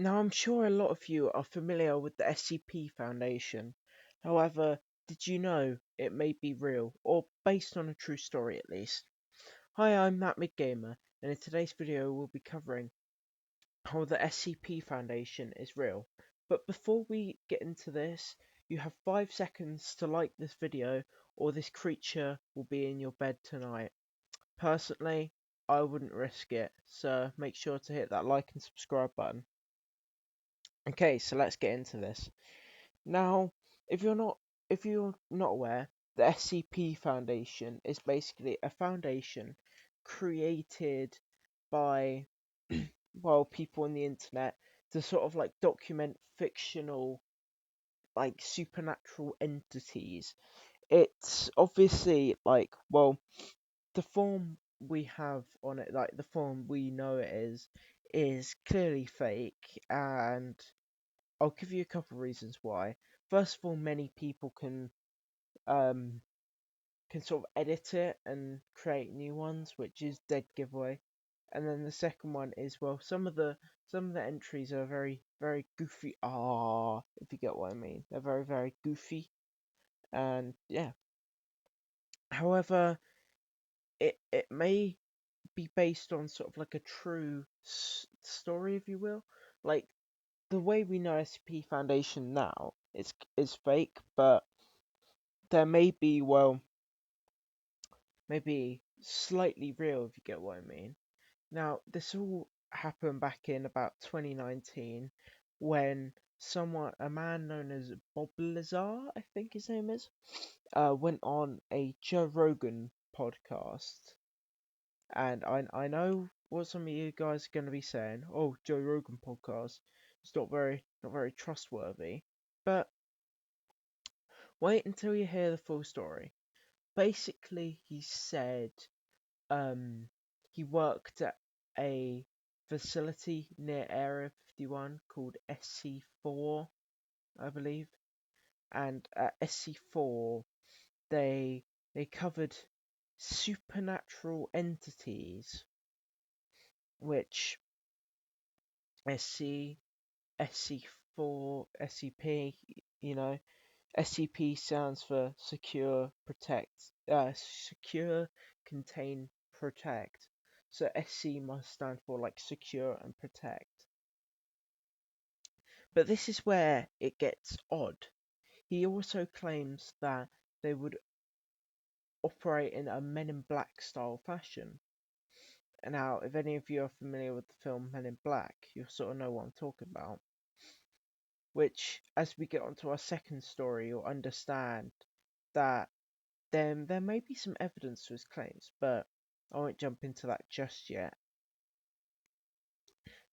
Now, I'm sure a lot of you are familiar with the SCP Foundation. However, did you know it may be real, or based on a true story at least? Hi, I'm Matt Midgamer, and in today's video we'll be covering how the SCP Foundation is real. But before we get into this, you have 5 seconds to like this video, or this creature will be in your bed tonight. Personally, I wouldn't risk it, so make sure to hit that like and subscribe button. Okay, so let's get into this. Now, if you're not aware, the SCP Foundation is basically a foundation created by people on the internet to sort of like document fictional like supernatural entities. It's obviously like the form we have on it, like the form we know it is clearly fake, and I'll give you a couple of reasons why. First of all, many people um can sort of edit it and create new ones, which is dead giveaway. And then the second one is, well, some of the entries are very goofy. If you get what I mean, they're very goofy, and yeah. However, it may be based on sort of like a true story, if you will. Like the way we know SCP Foundation now is fake, but there may be, well, maybe slightly real, if you get what I mean. Now, this all happened back in about 2019 when a man known as Bob Lazar, I think his name is, went on a Joe Rogan podcast. And I know what some of you guys are going to be saying. Oh, Joe Rogan podcast, it's not very trustworthy. But wait until you hear the full story. Basically, he said um, he worked at a facility near Area 51 called SC4, I believe. And at SC4, they they covered supernatural entities, which SC, SC4, SCP, you know, SCP stands for secure, contain, protect. So SC must stand for like secure and protect. But this is where it gets odd. He also claims that they would operate in a Men in Black style fashion. And now, if any of you are familiar with the film Men in Black, you sort of know what I'm talking about. Which, as we get onto our second story, you'll understand that there may be some evidence to his claims, but I won't jump into that just yet.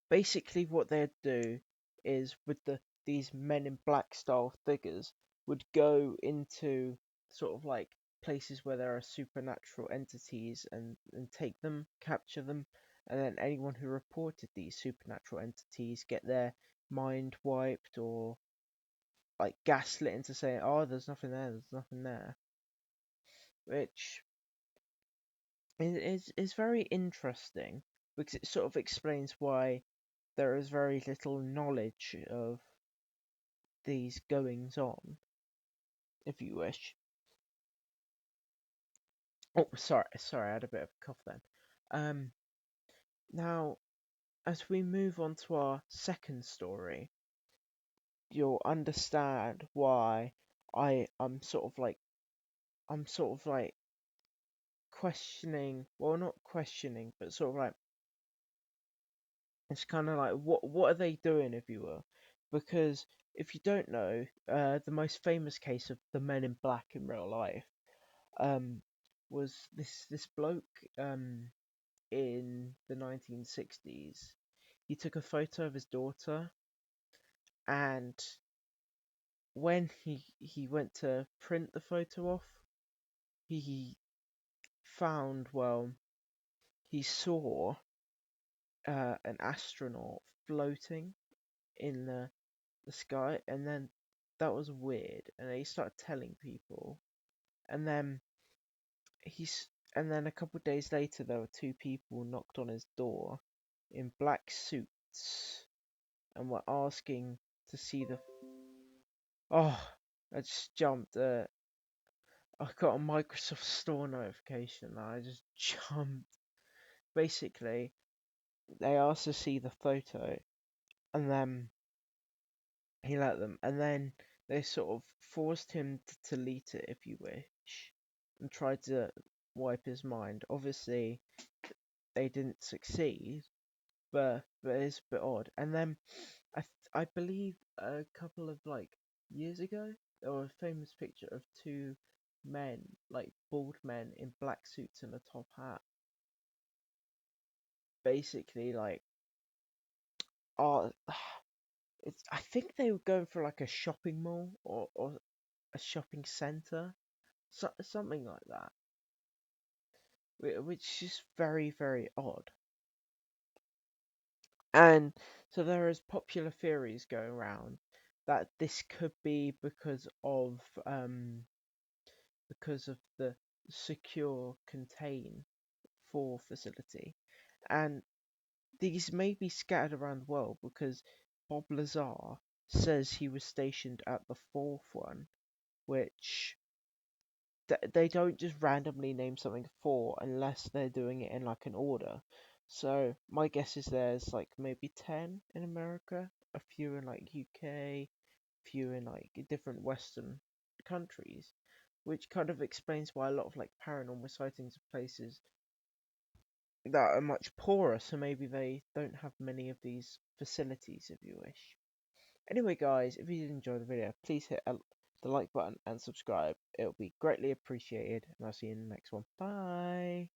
Basically, what they'd do is with these Men in Black style figures would go into sort of like places where there are supernatural entities and take them, capture them, and then anyone who reported these supernatural entities get their mind wiped or like gaslit into saying, "Oh, there's nothing there," which is very interesting because it sort of explains why there is very little knowledge of these goings on, if you wish. Oh, sorry, I had a bit of a cough then. Um, Now, as we move on to our second story, you'll understand why I'm sort of like questioning, well, not questioning, but sort of like it's kind of like what are they doing, if you will? Because if you don't know, the most famous case of the Men in Black in real life um, was this bloke in the 1960s. He took a photo of his daughter, and when he went to print the photo off, he found, well, he saw an astronaut floating in the sky, and then that was weird, and then he started telling people, and then he's and then a couple of days later there were two people knocked on his door in black suits, and were asking to see the. Oh, I just jumped. I got a Microsoft Store notification. And I just jumped. Basically, they asked to see the photo, and then he let them, and then they sort of forced him to delete it, if you wish, and tried to wipe his mind. Obviously, they didn't succeed, but it's a bit odd. And then I believe a couple of like years ago, there was a famous picture of two men, like bald men in black suits and a top hat, basically like are it's I think they were going for like a shopping mall or a shopping center, something like that, which is very very odd. And so there is popular theories going around that this could be because of the secure contain 4 facility, and these may be scattered around the world because Bob Lazar says he was stationed at the 4th one, which they don't just randomly name something 4 unless they're doing it in like an order. So my guess is there's like maybe 10 in America, a few in like UK, few in like different Western countries, which kind of explains why a lot of like paranormal sightings of places that are much poorer, so maybe they don't have many of these facilities, if you wish. Anyway, guys, if you did enjoy the video, please hit the like button and subscribe. It'll be greatly appreciated, and I'll see you in the next one. Bye!